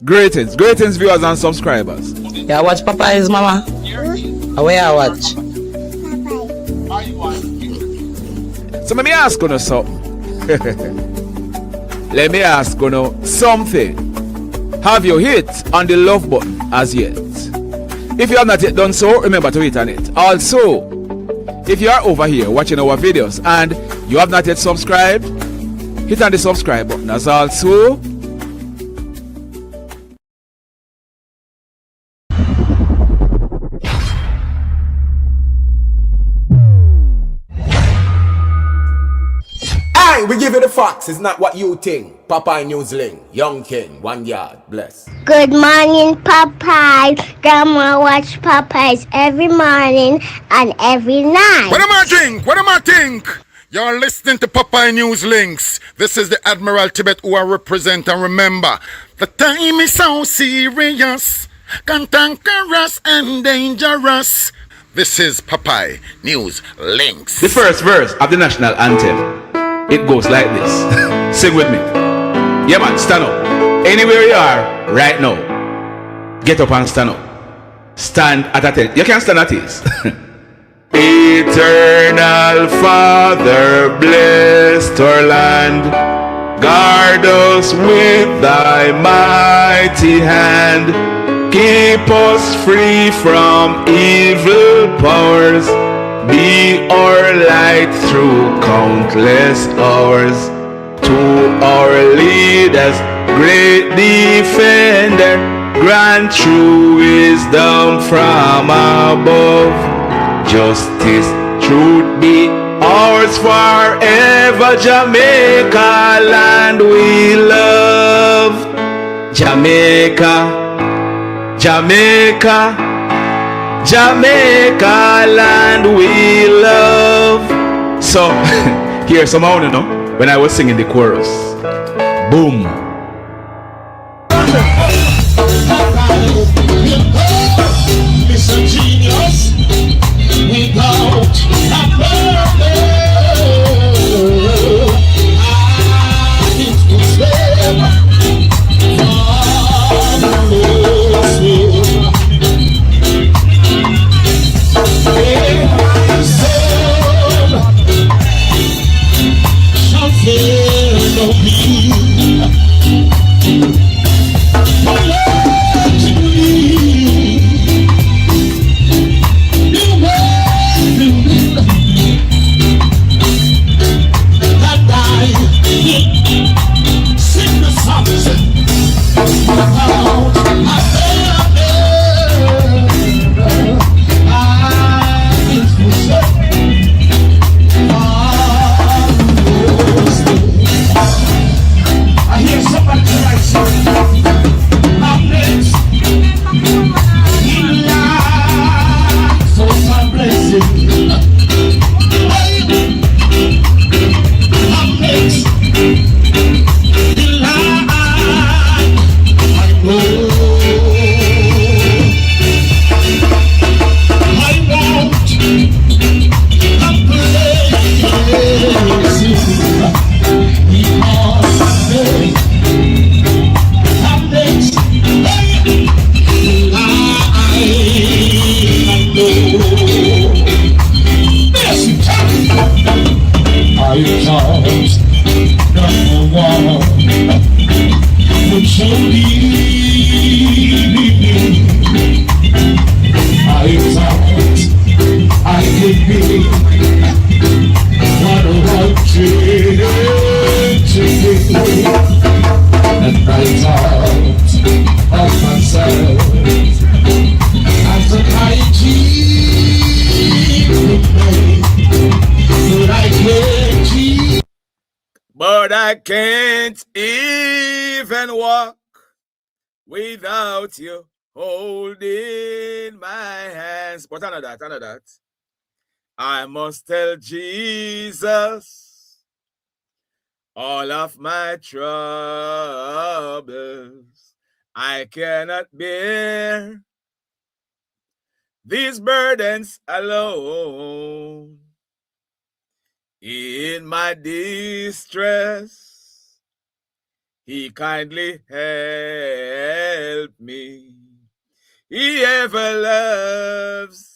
Greetings viewers and subscribers. Yeah, watch Popeye's mama. Where I watch? So let me ask you something. Let me ask you something. Have you hit on the love button as yet? If you have not yet done so, remember to hit on it. Also, if you are over here watching our videos and you have not yet subscribed, hit on the subscribe button as also. We give you the facts, it's not what you think. Popeye Newsling, Young King, 1 yard, bless. Good morning, Popeye. Grandma watch Popeyes every morning and every night. What am I think? What am I think? You're listening to Popeye News Links. This is the Admiral Tibet who I represent, and remember, the time is so serious, cantankerous and dangerous. This is Popeye News Links. The first verse of the national anthem. It goes like this. Sing with me. Yeah man, stand up. Anywhere you are right now, get up and stand up. Stand at attention. You can stand at ease. Eternal Father, bless our land. Guard us with thy mighty hand. Keep us free from evil powers. Be our light through countless hours. To our leaders, great defender, grant true wisdom from above. Justice, truth be ours forever. Jamaica, land we love. Jamaica, Jamaica, Jamaica, land we love. So, here's some sound, when I was singing the chorus. Boom. Mr. Genius, without a But I can't even walk without you holding my hands. But I know that. I must tell Jesus all of my troubles. I cannot bear these burdens alone. In my distress, He kindly helped ever loves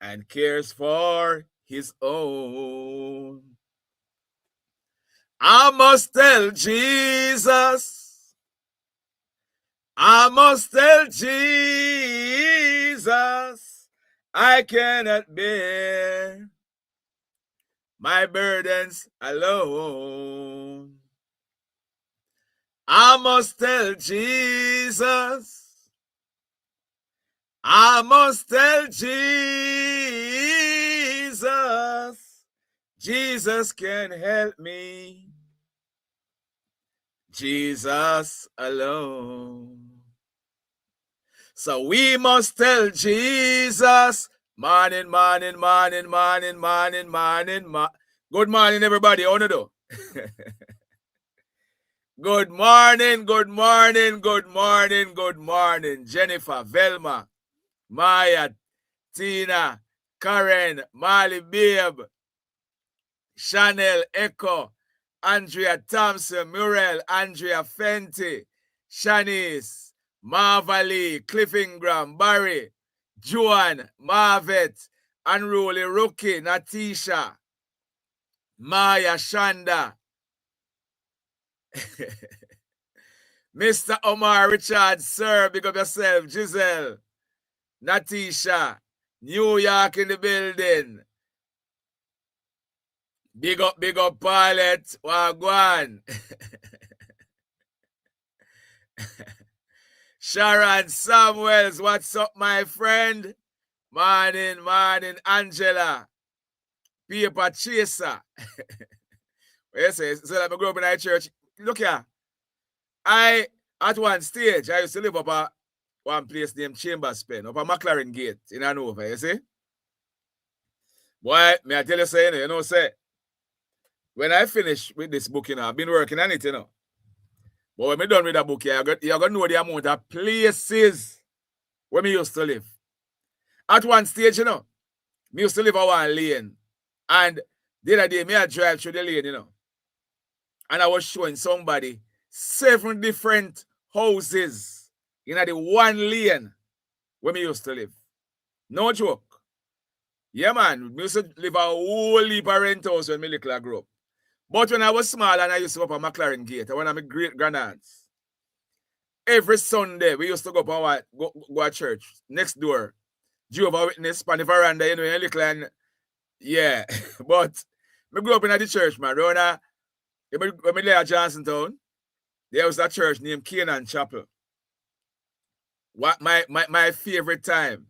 and cares for his own. I must tell Jesus, I must tell Jesus, I cannot bear my burdens alone. I must tell Jesus, I must tell Jesus, Jesus can help me, Jesus alone. So we must tell Jesus, morning, morning, morning, morning, morning, morning, good morning, everybody. How do you do? Good morning, good morning, good morning, good morning. Jennifer, Velma, Maya, Tina, Karen, Molly, Babe, Chanel, Echo, Andrea Thompson, Muriel, Andrea Fenty, Shanice, Marvalee, Cliff Ingram, Barry, Joan, Marvet, Unruly Rookie, Natisha, Maya, Shanda, Mr. Omar Richard, sir, big up yourself, Giselle, Natisha, New York in the building. Big up, Pilot, Wagwan. Sharon Samuels, what's up, my friend? Morning, morning, Angela. Paper Chaser. Yes, so I grew up in a church. Look here. At one stage, I used to live up at one place named Chambers Pen, up at McLaren Gate in Hanover, you see? Boy, may I tell you something, you know, say, when I finish with this book, you know, I've been working on it, you know. But when I'm done with that book, you're going to know the amount of places where me used to live. At one stage, you know, me used to live on one lane. And the other day, me I drive through the lane, you know. And I was showing somebody 7 different houses in the one lane where me used to live. No joke. Yeah, man. Me used to live a whole heap of rent house when me little grew up. But when I was small and I used to go up on McLaren Gate, one of my great grandparents, every Sunday we used to go up and go to church next door. Jehovah's Witness, on the veranda, you know, in a little and yeah. But I grew up in the church, man. When I lived at Johnsontown, there was a church named Canaan Chapel. What my favorite time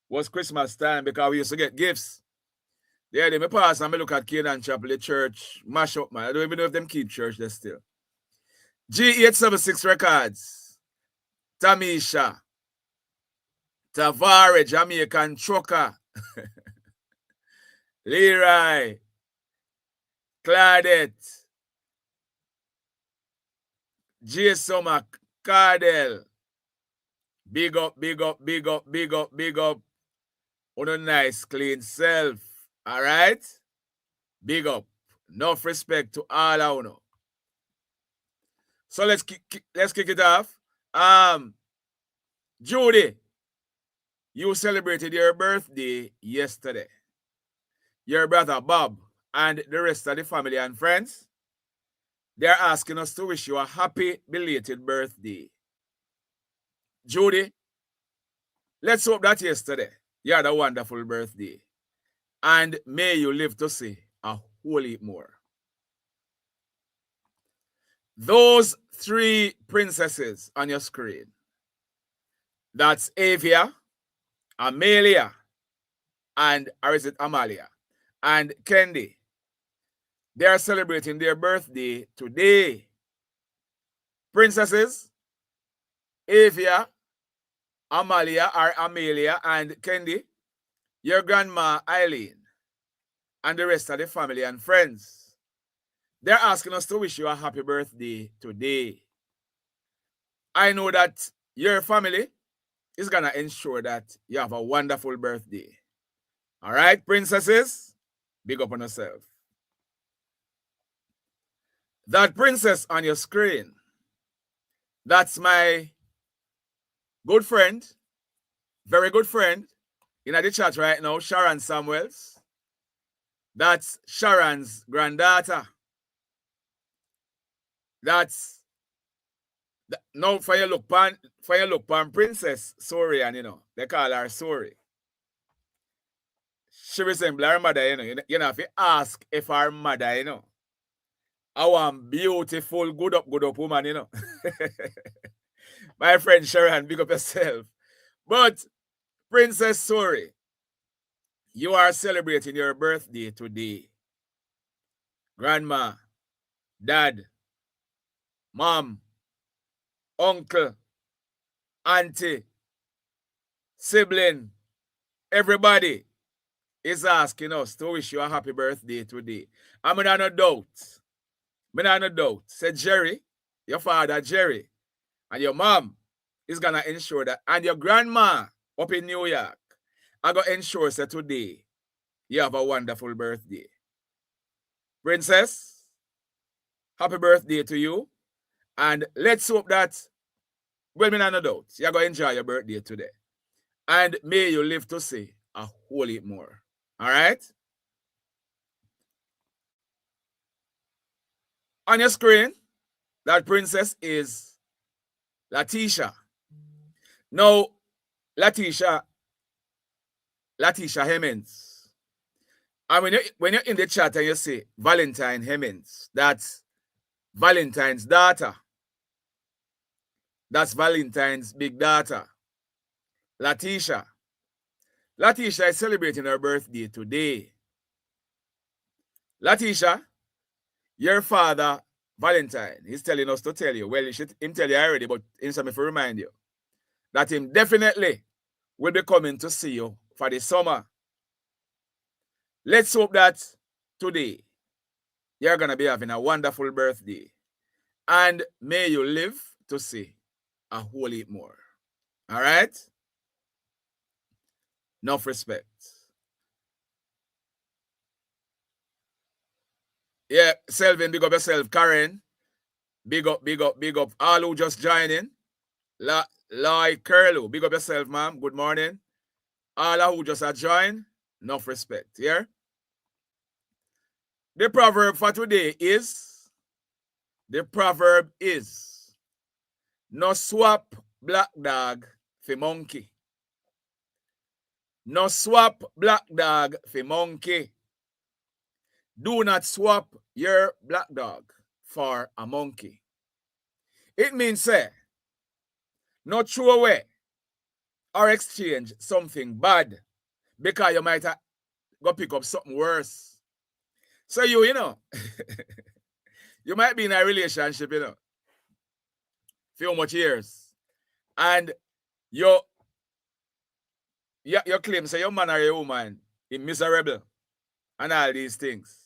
was Christmas time because we used to get gifts. Yeah, they me pass and me look at Canaan Chapel, the church, mash up, man. I don't even know if them keep church there still. G876 Records, Tamisha, Tavares, Jamaican Trucker, Leroy, Claudette, J. Sumac, Cardell. Big up, big up, big up, big up, big up. On a nice, clean self. All right? Big up. Enough respect to all I know. So let's kick it off. Judy, you celebrated your birthday yesterday. Your brother Bob and the rest of the family and friends, they're asking us to wish you a happy belated birthday. Judy, let's hope that yesterday you had a wonderful birthday. And may you live to see a whole heap more. Those 3 princesses on your screen, that's Avia, Amelia, and, or is it Amalia, and Kendi. They are celebrating their birthday today. Princesses, Avia, Amalia or Amelia, and Kendi, your grandma Eileen, and the rest of the family and friends. They're asking us to wish you a happy birthday today. I know that your family is going to ensure that you have a wonderful birthday. All right, princesses, big up on yourself. That princess on your screen, that's my good friend, very good friend in the chat right now, Sharon Samuels. That's Sharon's granddaughter. That's now for you look pan Princess Sorian, you know. They call her Sori. She resembles her mother, you know. You know, if you ask if her mother, you know. I want beautiful, good up woman, you know. My friend Sharon, big up yourself. But Princess Sori, you are celebrating your birthday today. Grandma, dad, mom, uncle, auntie, sibling, everybody is asking us to wish you a happy birthday today. I'm not no doubt. Say Jerry, your father Jerry, and your mom is gonna ensure that, and your grandma up in New York, I gonna ensure that today you have a wonderful birthday. Princess, happy birthday to you. And let's hope that, well, me no doubt, you're gonna enjoy your birthday today. And may you live to see a whole heap more. All right? On your screen, that princess is Latisha. Now, Latisha Hemmings. And when you're in the chat and you say Valentine Hemmings, that's Valentine's daughter. That's Valentine's big daughter, Latisha. Latisha is celebrating her birthday today. Latisha, your father, Valentine, he's telling us to tell you. Well, him tell you already, but he's to remind you that him definitely will be coming to see you for the summer. Let's hope that today you're going to be having a wonderful birthday. And may you live to see a whole heap more. All right? Enough respect. Yeah, Selvin, big up yourself. Karen, big up. All who just joined in. Loy Curlew, big up yourself, ma'am. Good morning. All who just are joined, enough respect. Yeah? The proverb for today is, no swap black dog for monkey. No swap black dog for monkey. Do not swap your black dog for a monkey. It means, say, not throw away or exchange something bad because you might go pick up something worse. So you know, you might be in a relationship, you know, few much years, and you claim, say, your man or your woman is miserable and all these things.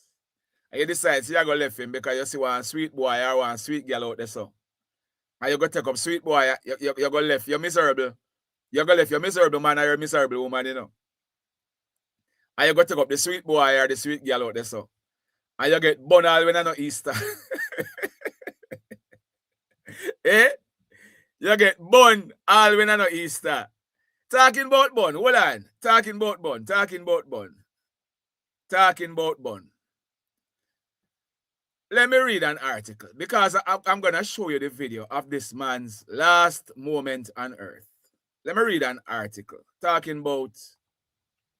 And you decide, so you're going to left him because you see one sweet boy or one sweet girl out there, so. And you go take up sweet boy, you're going to left, you're miserable. You're going to left your miserable man or your miserable woman, you know. And you go take up the sweet boy or the sweet girl out there, so. And you get bun all when I know Easter. Eh? You get bun all when I know Easter. Talking about bun, hold on. Talking about bun. Let me read an article because I'm going to show you the video of this man's last moment on earth. Let me read an article talking about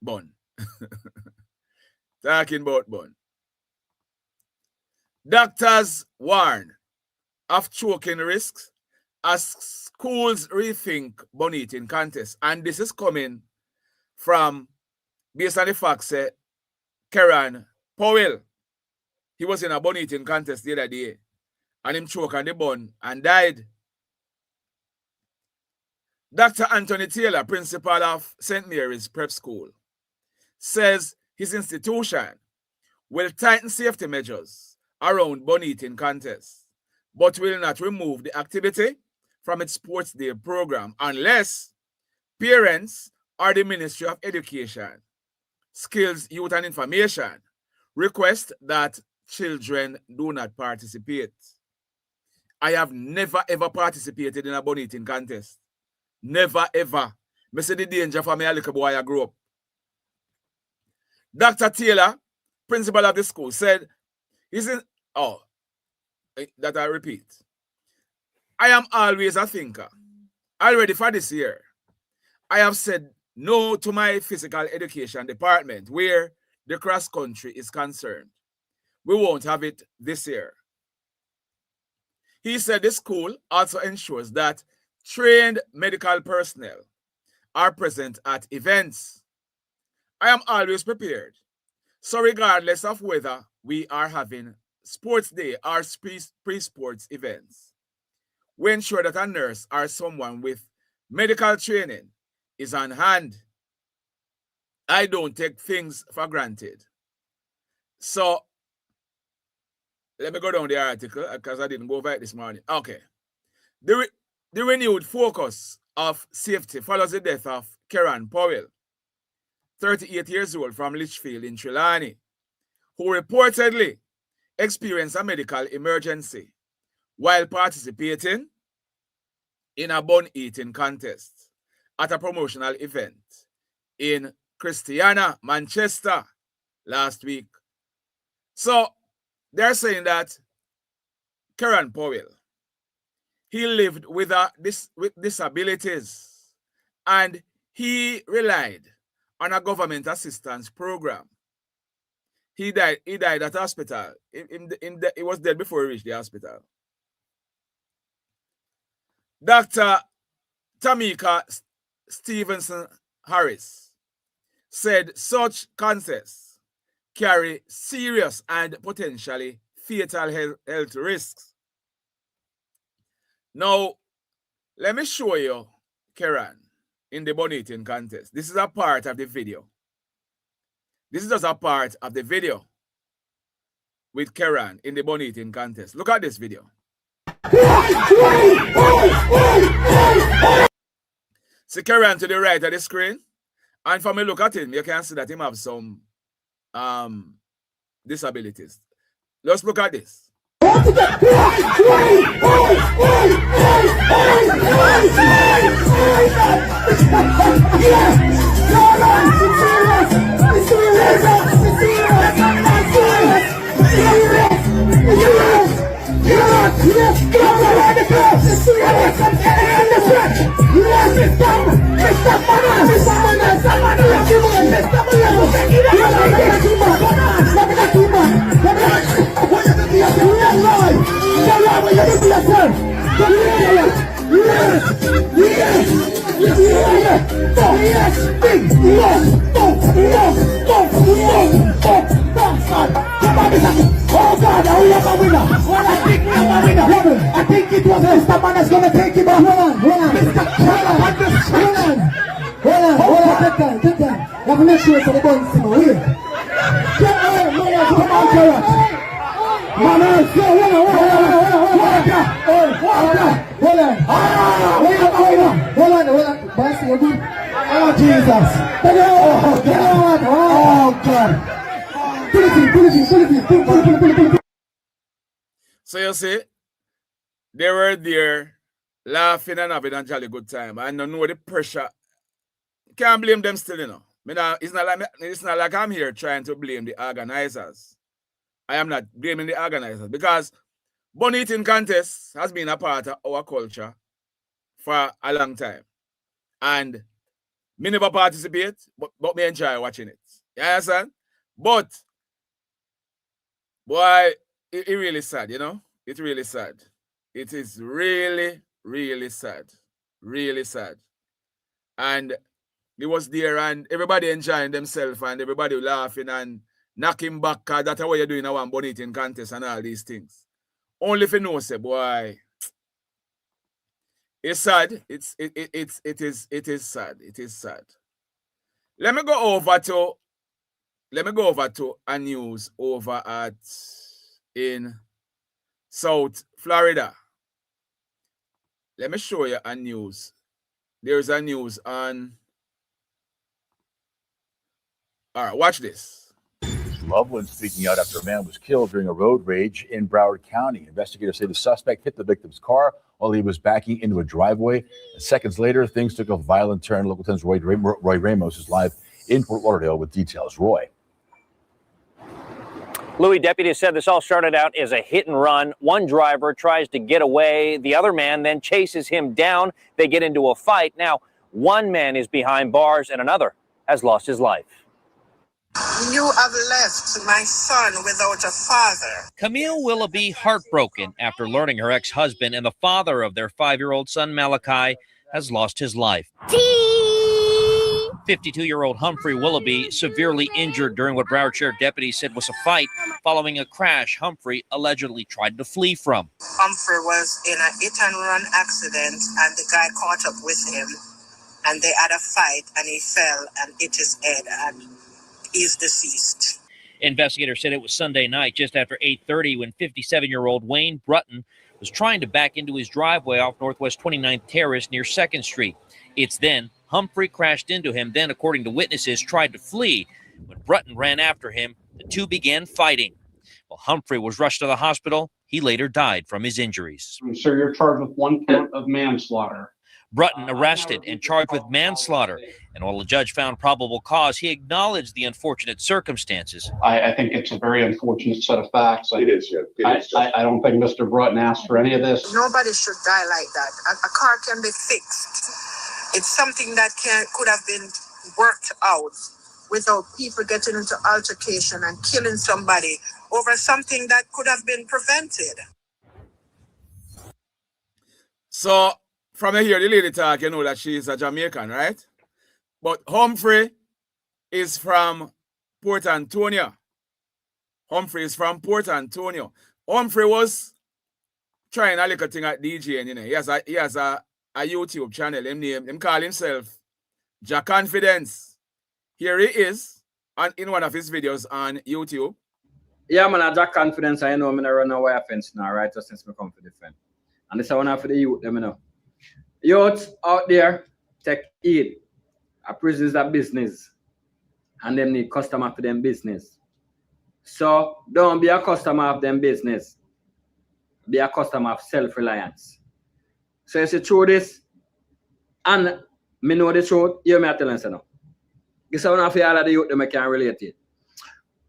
bun. Talking about bun. Doctors warn of choking risks as schools rethink bun eating contests. And this is coming from, based on the fact that Karen Powell, he was in a bun eating contest the other day, and him choked on the bun and died. Dr. Anthony Taylor, principal of St. Mary's Prep School, says his institution will tighten safety measures around bun eating contests, but will not remove the activity from its sports day program unless parents or the Ministry of Education, Skills, Youth and Information request that children do not participate. I have never ever participated in a bun eating contest. Never ever. I see the danger for me a little boy I grew up. Dr. Taylor, principal of the school, said, that I repeat. I am always a thinker. Already for this year, I have said no to my physical education department where the cross country is concerned. We won't have it this year. He said the school also ensures that trained medical personnel are present at events. I am always prepared. So regardless of whether we are having sports day or pre-sports events, we ensure that a nurse or someone with medical training is on hand. I don't take things for granted. So, let me go down the article because I didn't go over it this morning. Okay. The renewed focus of safety follows the death of Karen Powell, 38 years old from Litchfield in Trelawney, who reportedly experienced a medical emergency while participating in a bun eating contest at a promotional event in Christiana, Manchester last week. So they're saying that Karen Powell, he lived with disabilities and he relied on a government assistance program. He died at hospital. He was dead before he reached the hospital. Dr. Tamika Stevenson Harris said such contests carry serious and potentially fatal health risks. Now, let me show you Karen in the bun eating contest. This is a part of the video. This is just a part of the video with Karen in the bun eating contest. Look at this video. See Karen to the right of the screen. And from a look at him, you can see that he have some disabilities. Let's look at this. Oh God, I will have a winner. I think it was Mr. Man that's gonna take him out. Hold on, take time. Let me make sure it's the buns to my way. Come on, Gerard. Hold on. Oh, Jesus. Oh, God. So you see, they were there laughing and having a jolly good time. I don't know the pressure. Can't blame them still, you know. It's not like I'm here trying to blame the organizers. I am not blaming the organizers because bun eating contest has been a part of our culture for a long time. And me never participate, but me enjoy watching it. You understand? But boy, it really sad, you know? It's really sad. It is really, really sad. Really sad. And it was there and everybody enjoying themselves and everybody laughing and knocking back because that's what you're doing now on bun eating contest and all these things. Only if you know, say, boy, it's sad. It is sad. It is sad. Let me go over to a news over in South Florida. Let me show you a news. There's a news on. All right, watch this. Loved one speaking out after a man was killed during a road rage in Broward County. Investigators say the suspect hit the victim's car while he was backing into a driveway. And seconds later, things took a violent turn. Local 10's Roy Ramos is live in Fort Lauderdale with details. Roy. Louis, deputies said this all started out as a hit and run. One driver tries to get away. The other man then chases him down. They get into a fight. Now, one man is behind bars and another has lost his life. You have left my son without a father. Camille Willoughby heartbroken after learning her ex-husband and the father of their 5-year-old son, Malachi, has lost his life. 52-year-old Humphrey Willoughby severely injured during what Broward Sheriff deputies said was a fight following a crash Humphrey allegedly tried to flee from. Humphrey was in a hit-and-run accident, and the guy caught up with him, and they had a fight, and he fell and hit his head, and he's deceased. Investigators said it was Sunday night, just after 8:30, when 57-year-old Wayne Brutton was trying to back into his driveway off Northwest 29th Terrace near 2nd Street. It's then Humphrey crashed into him, then, according to witnesses, tried to flee. When Brutton ran after him, the two began fighting. While Humphrey was rushed to the hospital, he later died from his injuries. So you're charged with 1 count of manslaughter. Brutton arrested and charged with manslaughter. And while the judge found probable cause, he acknowledged the unfortunate circumstances. I think it's a very unfortunate set of facts. It is, yeah. I don't think Mr. Brutton asked for any of this. Nobody should die like that. A car can be fixed. It's something that could have been worked out without people getting into altercation and killing somebody over something that could have been prevented. So, from here, the lady talk, you know that she is a Jamaican, right? But Humphrey is from Port Antonio. Humphrey is from Port Antonio. Humphrey was trying a little thing at DJing, you know. He has a YouTube channel. Him call himself Jack Confidence. Here he is in one of his videos on YouTube. Yeah, man, I Jack Confidence. I know I'm gonna run away offense now, right? Just since I come for defend. And this is one for the youth, let me know. Youths out there, take heed. A prison is a business. And them need customer for them business. So don't be a customer of them business. Be a customer of self-reliance. So you see through this, and me know the truth, you may tell us now. This is one of all of the youth that can relate it.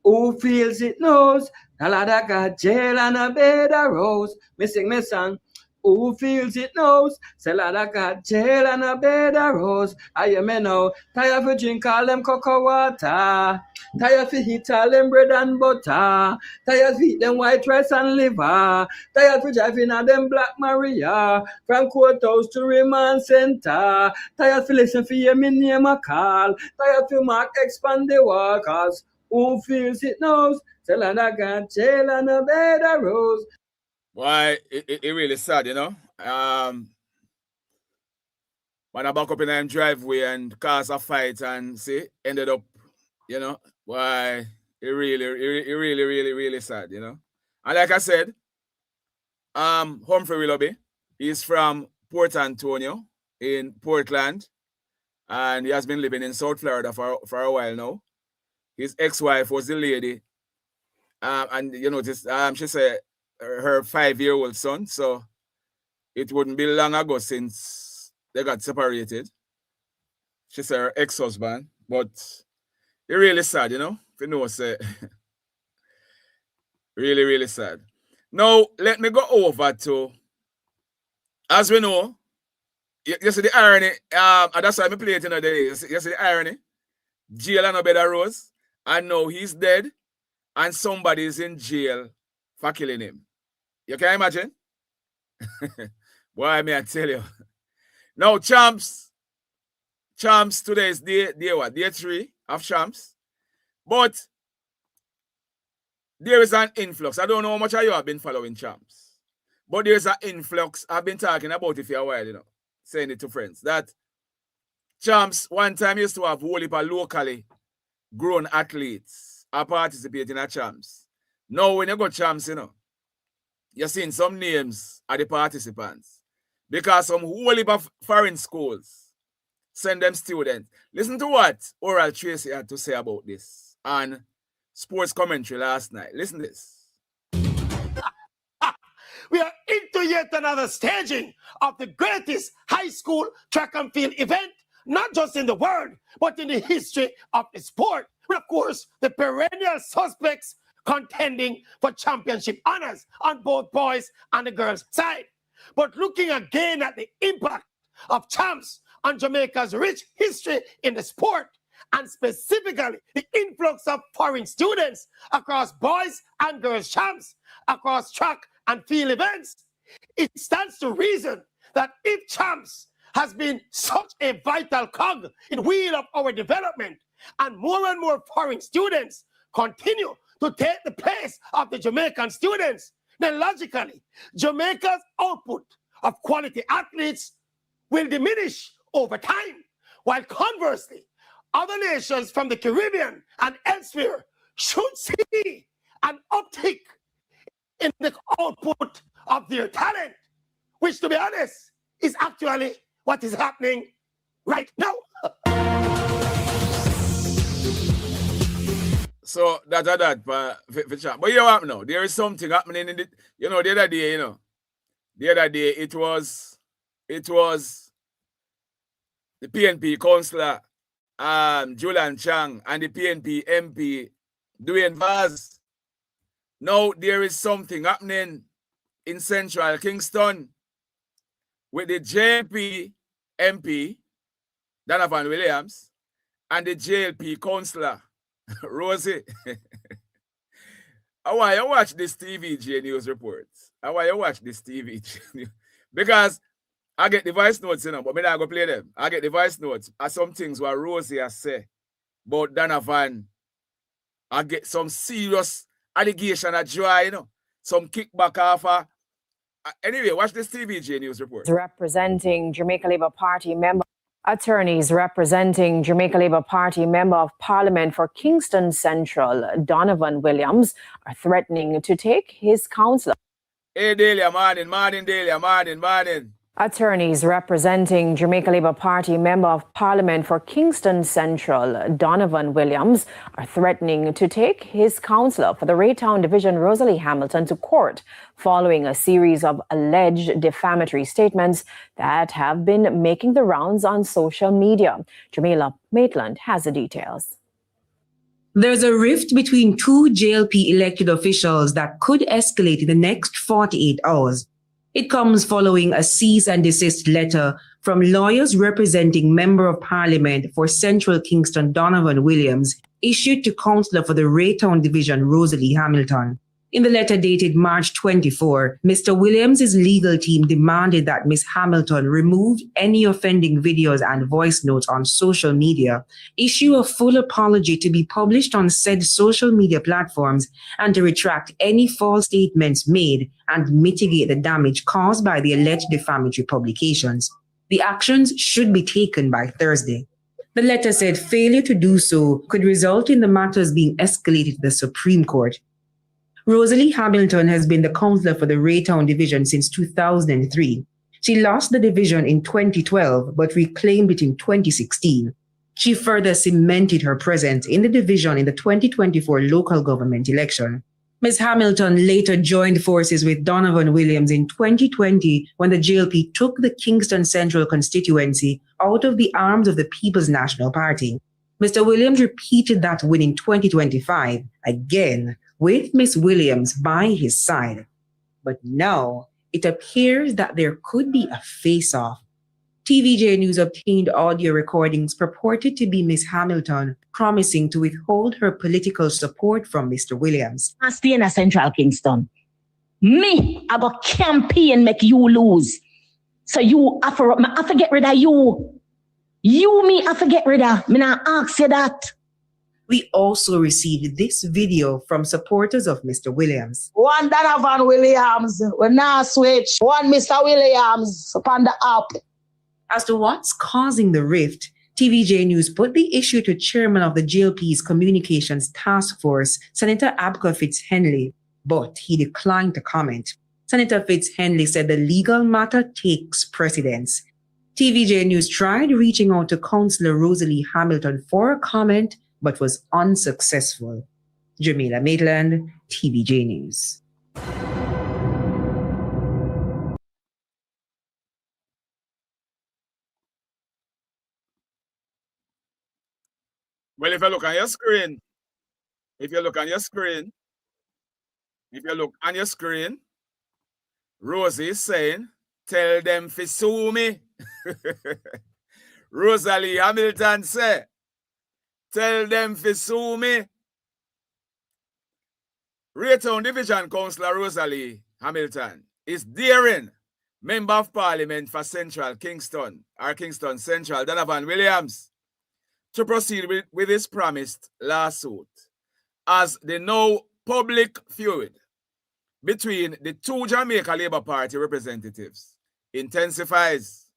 Who feels it knows, a lot of got jail and a bed of rose. Me sing me song. Who feels it knows, say lot of got jail and a bed of rose. I may know, tired for drink all them cocoa water. Tired for eat all them bread and butter. Tired for eat them white rice and liver. Tired for driving on them Black Maria. From courthouse to remand center. Tired for listen for hear me name a call. Tired for mark expand the wall. Cause who feels it knows, say lot of got jail and a bed of rose. Why, it really sad, you know. When I back up in the driveway and cause a fight and see, ended up, you know, why, it really sad, you know. And like I said, Humphrey Willoughby, he's from Port Antonio in Portland, and he has been living in South Florida for a while now. His ex-wife was the lady, and you know, she said, her 5-year-old son, so it wouldn't be long ago since they got separated. She said her ex-husband, but it's really sad, you know, if you know, say, really sad. Now, let me go over to, as we know, you see the irony, and that's why I play it in the day. You see the irony? Jail and a bed of rose, and now he's dead, and somebody's in jail for killing him. You can imagine? Why, may I tell you? Now, champs, today is day what? Day 3 of champs. But there is an influx. I don't know how much of you have been following champs. But there's an influx. I've been talking about it for a while, you know, saying it to friends. That champs one time used to have whole heap of locally grown athletes are participating at champs. Now, when you go champs, you know, you're seeing some names of the participants because some whole heap of foreign schools send them students. Listen to what Oral Tracy had to say about this on sports commentary last night. Listen to this. we are into yet another staging of the greatest high school track and field event, not just in the world, but in the history of the sport. With, of course, the perennial suspects contending for championship honors on both boys and the girls' side. But looking again at the impact of champs on Jamaica's rich history in the sport, and specifically the influx of foreign students across boys and girls champs, across track and field events, it stands to reason that if champs has been such a vital cog in the wheel of our development, and more foreign students continue to take the place of the Jamaican students, then logically, Jamaica's output of quality athletes will diminish over time, while conversely, other nations from the Caribbean and elsewhere should see an uptick in the output of their talent, which, to be honest, is actually what is happening right now. So that for chat. But you know what now? There is something happening in the the other day, The other day it was the PNP councillor Julian Chang and the PNP MP Dwayne Vaz. Now there is something happening in central Kingston with the JLP MP Donovan Williams and the JLP councillor Rosie. I want you watch this TVJ news reports. I want you watch this TVJ news. Because I get the voice notes, but I'm not going to play them. I get the voice notes. And some things what Rosie has said about Donovan. I get some serious allegation of joy, some kickback offer. Anyway, watch this TVJ news report. Representing Jamaica Labour Party member. Attorneys representing Jamaica Labour Party Member of Parliament for Kingston Central, Donovan Williams, are threatening to take his counsel. Hey, Delia, morning, Delia, morning. Attorneys representing Jamaica Labour Party Member of Parliament for Kingston Central, Donovan Williams, are threatening to take his counsellor for the Raytown Division, Rosalie Hamilton, to court following a series of alleged defamatory statements that have been making the rounds on social media. Jamila Maitland has the details. There's a rift between two JLP elected officials that could escalate in the next 48 hours. It comes following a cease and desist letter from lawyers representing Member of Parliament for Central Kingston Donovan Williams, issued to Councillor for the Raytown Division Rosalie Hamilton. In the letter dated March 24, Mr. Williams' legal team demanded that Ms. Hamilton remove any offending videos and voice notes on social media, issue a full apology to be published on said social media platforms, and to retract any false statements made and mitigate the damage caused by the alleged defamatory publications. The actions should be taken by Thursday. The letter said failure to do so could result in the matters being escalated to the Supreme Court. Rosalie Hamilton has been the councillor for the Raytown Division since 2003. She lost the division in 2012 but reclaimed it in 2016. She further cemented her presence in the division in the 2024 local government election. Ms. Hamilton later joined forces with Donovan Williams in 2020 when the JLP took the Kingston Central constituency out of the arms of the People's National Party. Mr. Williams repeated that win in 2025, again with Ms. Williams by his side. But now it appears that there could be a face-off. TVJ News obtained audio recordings purported to be Ms. Hamilton promising to withhold her political support from Mr. Williams. I stay in a Central Kingston. Me, I go campaign make you lose. So you I forget rid of you. You me I forget rid of. Me not ask you that. We also received this video from supporters of Mr. Williams. One Donovan Williams, we now switch. One Mr. Williams upon the app. As to what's causing the rift, TVJ News put the issue to chairman of the JLP's Communications Task Force, Senator Abka Fitz-Henley, but he declined to comment. Senator Fitz-Henley said the legal matter takes precedence. TVJ News tried reaching out to Councillor Rosalie Hamilton for a comment, but was unsuccessful. Jamila Maitland, TVJ News. Well, if you look on your screen, Rosie is saying, tell them to sue me. Rosalie Hamilton say, tell them to sue me. Raytown Division Councillor Rosalie Hamilton is daring Member of Parliament for Central Kingston, or Kingston Central, Donovan Williams, to proceed with his promised lawsuit as the now public feud between the two Jamaica Labour Party representatives intensifies.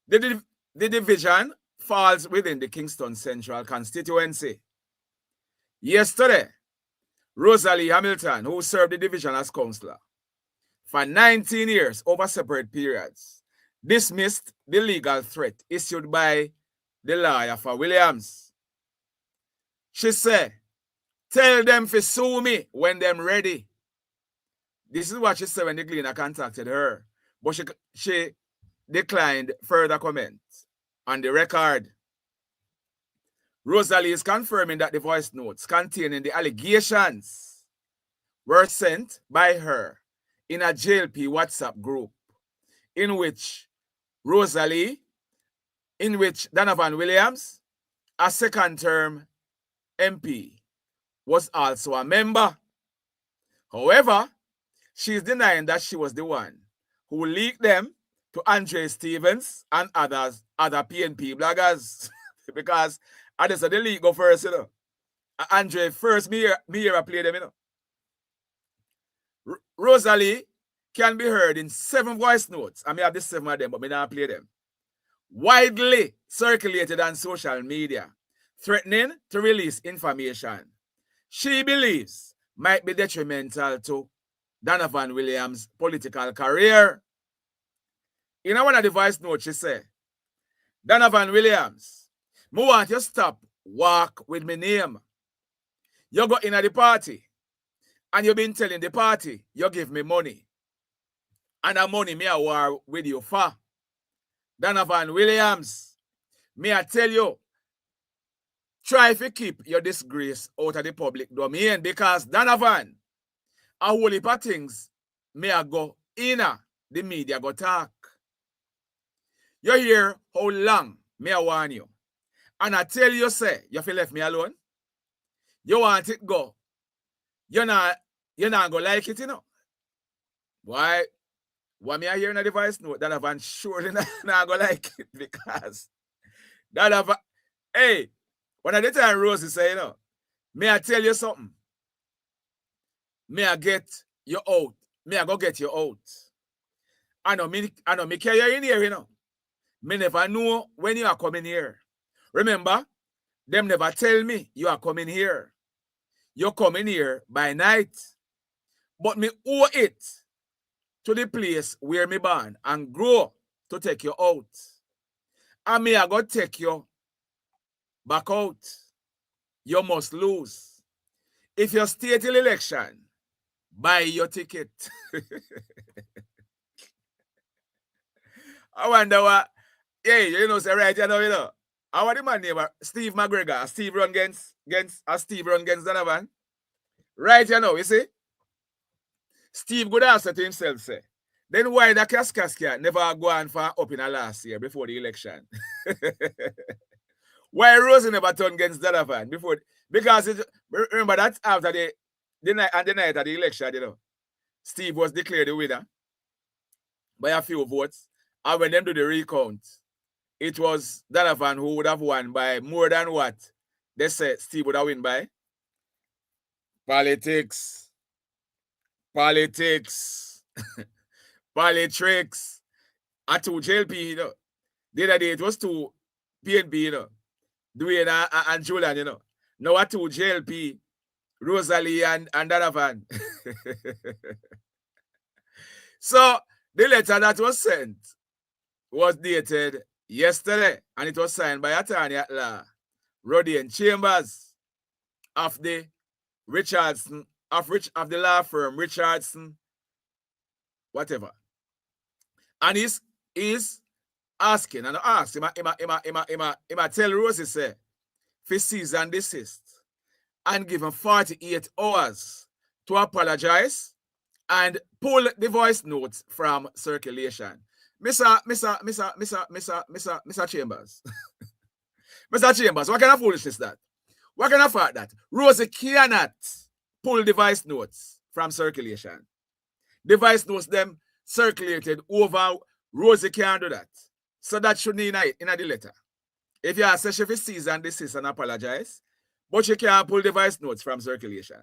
The division falls within the Kingston Central constituency. Yesterday, Rosalie Hamilton, who served the division as councillor for 19 years over separate periods, dismissed the legal threat issued by the lawyer for Williams. She said, tell them to sue me when them ready. This is what she said when the cleaner contacted her, but she declined further comments on the record. Rosalie is confirming that the voice notes containing the allegations were sent by her in a JLP WhatsApp group in which Donovan Williams, a second-term MP, was also a member. However, she is denying that she was the one who leaked them to Andre Stevens and other PNP bloggers. Because I just said the leak go first, you know. Andre first, me here I play them, you know. Rosalie can be heard in 7 voice notes. I may have the 7 of them, but I not play them. Widely circulated on social media, threatening to release information she believes might be detrimental to Donovan Williams' political career. In one of the voice notes, she said, Donovan Williams, I want you to stop walk with my name. You go in at the party, and you've been telling the party, you give me money. And that money me I war with you for. Donovan Williams, me I tell you, try to keep your disgrace out of the public domain, because Donovan, a whole heap of things me I go in the media go talk. You hear how long me I warn you. And I tell you, say, you feel left me alone. You want it go. You're not gonna like it, you know. Why? What me I hear in the voice note, Donovan surely not gonna like it, because Donovan, hey, when I did time Rosie say, you know, may I tell you something? May I get you out? May I go get you out? I know me carry you in here, you know. Me never know when you are coming here. Remember, them never tell me you are coming here. You're coming here by night. But me owe it to the place where me born and grow to take you out. And me I go take you back out. You must lose. If you stay till election, buy your ticket. I wonder what, hey, you know, say right, you know. I want the man name, Steve McGregor. Steve run against Donovan. Right, you know, you see? Steve good answer to himself, say. Then why the Kaskaskia never go on for up in the last year before the election? Why Rosie never turned against Donovan before? Because remember that's after the night of the election, you know. Steve was declared the winner by a few votes. And when them do the recount, it was Donovan who would have won by more than what they said Steve would have won by. Politics. Politics. Politics. At 2 JLP, you know. The other day it was 2 PNP, you know. Dwayne and Julian, you know. Now at 2 JLP, Rosalie and Donovan. So the letter that was sent was dated yesterday, and it was signed by attorney at law Rodian Chambers of the Richardson of the law firm Richardson, whatever. And he's asking, and I asked him, tell Rosie say, for cease and desist and give him 48 hours to apologize and pull the voice notes from circulation. Mr. Chambers. Mr. Chambers, what kind of foolishness is that? What kind of fact that? Rosie cannot pull the voice notes from circulation. The voice notes them circulated over. Rosie can't do that. So that should be in the letter. If you ask her, she sees and desist and apologize, but she can't pull the voice notes from circulation.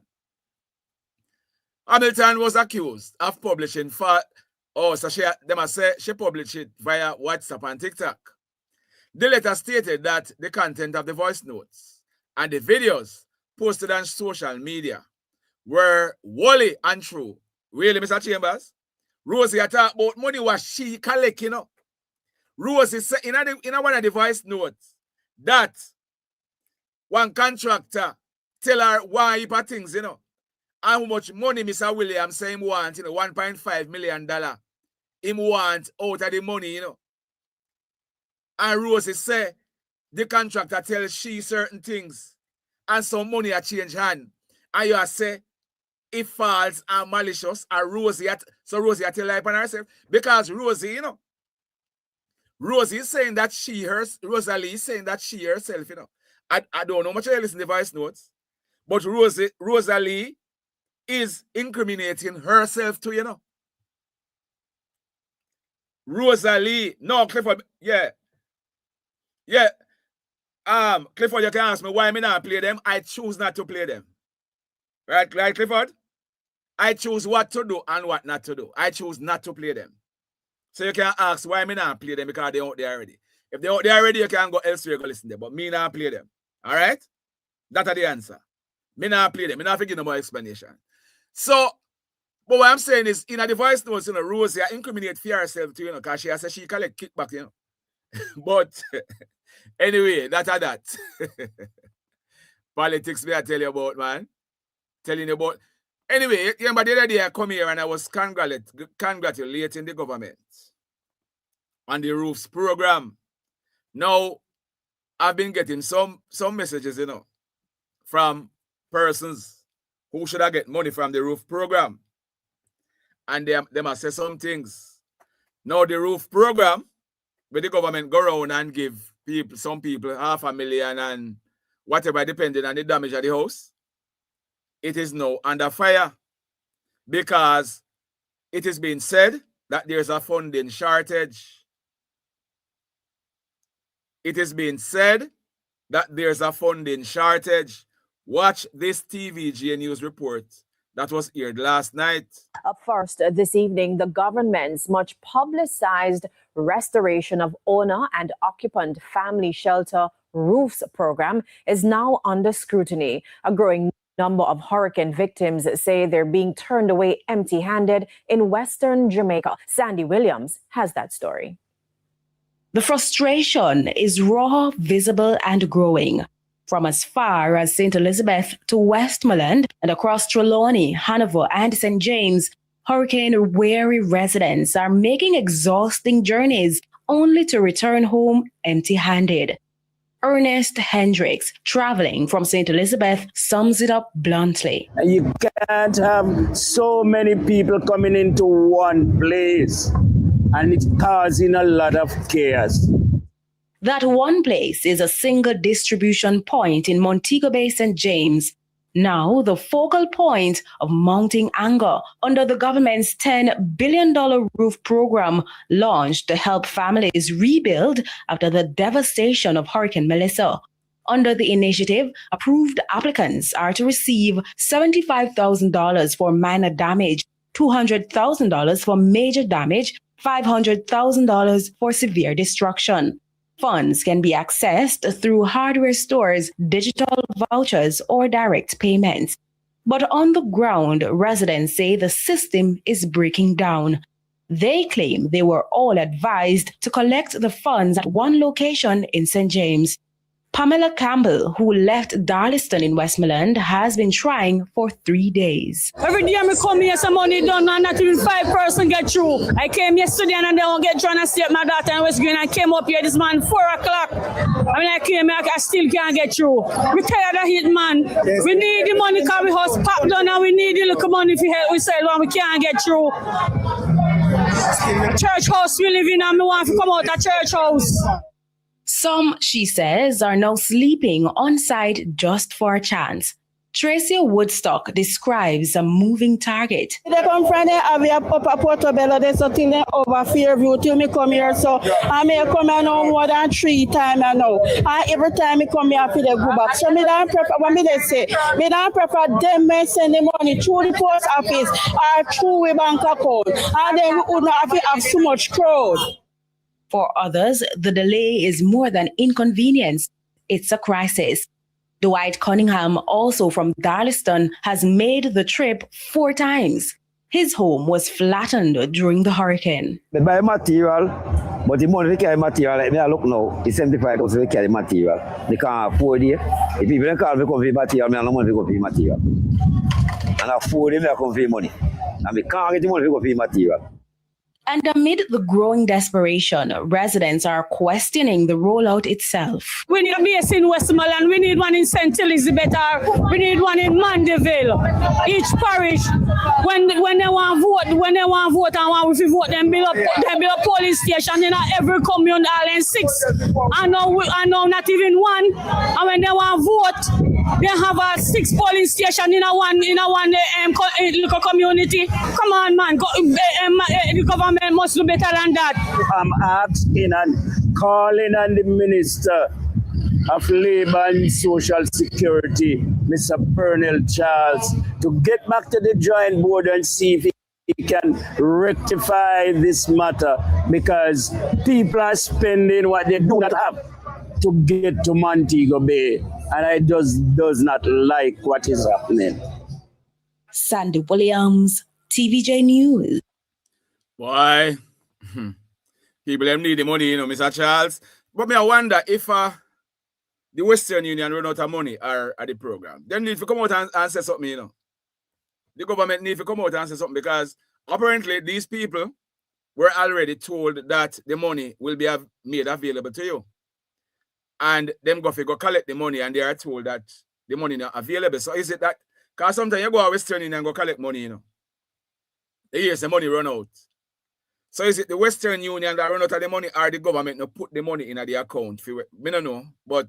Hamilton was accused of publishing so they must say she published it via WhatsApp and TikTok. The letter stated that the content of the voice notes and the videos posted on social media were wholly untrue. Really, Mr. Chambers? Rosie talk about money was she collecting, you know. Rosie said in one of the voice notes that one contractor tell her one heap of things, you know. How much money Mr. Williams say him want, you know, $1.5 million. Him want out of the money, you know. And Rosie say the contractor tells she certain things and some money a change hand. And you say if false and malicious are Rosie so Rosie tell lie upon herself. Because Rosie, you know, Rosie is saying that Rosalie is saying that she herself, you know. I don't know much I listen to the voice notes, but Rosalie is incriminating herself too, you know. Rosalie, no, Clifford, yeah. Clifford, you can ask me why me not play them. I choose not to play them. Right, Clifford? I choose what to do and what not to do. I choose not to play them. So you can ask why me not play them because they're out there already. If they're out there already, you can go elsewhere go listen to them. But me not play them. All right? That's the answer. Me not play them. Me not give no more explanation. So, but what I'm saying is, in the voice notes, you know, Rosie incriminate for herself too, you know, because she has she collect kickback, you know. But anyway, that's that. Politics, me I tell you about, man. Telling you about. Anyway, remember the other day I come here and I was congratulating the government on the roofs program. Now, I've been getting some messages, you know, from persons who should have get money from the roof program. And they must say some things. Now, the roof program, where the government go around and give some people $500,000 and whatever, depending on the damage of the house, it is now under fire because it is being said that there's a funding shortage. It is being said that there's a funding shortage. Watch this TVG News report that was aired last night. Up first this evening, the government's much publicized restoration of owner and occupant family shelter roofs program is now under scrutiny. A growing number of hurricane victims say they're being turned away empty-handed in Western Jamaica. Sandy Williams has that story. The frustration is raw, visible, and growing. From as far as St. Elizabeth to Westmoreland and across Trelawney, Hanover, and St. James, hurricane-weary residents are making exhausting journeys only to return home empty-handed. Ernest Hendricks, traveling from St. Elizabeth, sums it up bluntly. You can't have so many people coming into one place, and it's causing a lot of chaos. That one place is a single distribution point in Montego Bay, St. James, now the focal point of mounting anger under the government's $10 billion roof program launched to help families rebuild after the devastation of Hurricane Melissa. Under the initiative, approved applicants are to receive $75,000 for minor damage, $200,000 for major damage, $500,000 for severe destruction. Funds can be accessed through hardware stores, digital vouchers, or direct payments. But on the ground, residents say the system is breaking down. They claim they were all advised to collect the funds at one location in St. James. Pamela Campbell, who left Darliston in Westmoreland, has been trying for 3 days. Every day I come here, some money done, and not even 5 person get through. I came yesterday and they won't get trying to stay at my daughter in West Green. I came up here this man 4 o'clock. I mean, I came here, I still can't get through. We tired of it, man. Yes. We need the money because we house pop down and we need the little money to help we sell when we can't get through. Church house we live in and we want to come out of church house. Some, she says, are now sleeping on site just for a chance. Tracy Woodstock describes a moving target. They come from there, I have Papa Portobello, there's something there over Fairview till me come here, so I may come here now more than 3 times now. And every time I come here, I feel they go back. So me don't prefer, what me they say, me don't prefer them may send the money through the post office or through a bank account. And then we would not have to have so much crowd. For others, the delay is more than inconvenience. It's a crisis. Dwight Cunningham, also from Darliston, has made the trip 4 times. His home was flattened during the hurricane. They buy material, but the money they carry material, like me I look now, it's 75,000 they carry material. They can't afford it. If people don't call me come for material, me have no money to go for material. And I afford it, I come for money. And we can't get the money to go for material. And amid the growing desperation, residents are questioning the rollout itself. We need a base in Westmoreland, we need one in St. Elizabeth, we need one in Mandeville. Each parish, when they want to vote and want to vote, then build a police station in every commune, all in 6. I know not even 1. And when they want to vote, they have a 6 polling station in a one local community. Come on, man, the government must do better than that. I'm asking and calling on the Minister of Labour and Social Security, Mr. Pernell Charles, to get back to the drawing board and see if he can rectify this matter, because people are spending what they do not have to get to Montego Bay, and I just does not like what is happening. Sandy Williams, TVJ News. Why? People them need the money, you know, Mr. Charles. But me I wonder if the Western Union run out of money or at the program. They need to come out and say something, you know. The government need to come out and say something, because apparently these people were already told that the money will be made available to you. And them go collect the money and they are told that the money not available. So is it that, because sometimes you go to Western Union and go collect money, you know. They hear the money run out. So is it the Western Union that run out of the money, or the government not put the money in the account? I don't know, but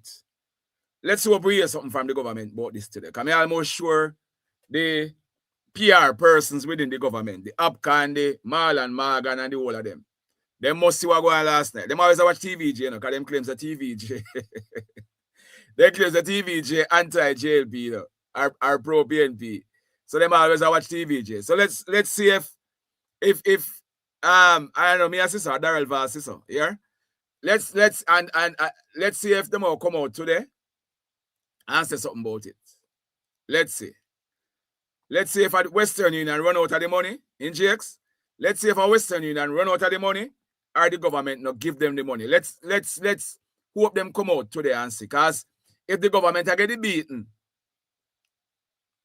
let's hope we hear something from the government about this today. Because I'm almost sure the PR persons within the government, the APCA, the Marlon, Morgan, and the whole of them, they must see what going on last night. They always watch TVJ, you know, because them claims the TVJ. They claim the TVJ anti-JLP, you know, are pro-PNP. So they always watch TVJ. So let's see if I don't know, me and sister, Daryl Vaz sister, yeah? Let's see if them all come out today and say something about it. Let's see. Let's see if a Western Union run out of the money in GX. Let's see if a Western Union run out of the money, or the government not give them the money. Let's hope them come out today and see. Because if the government are getting beaten,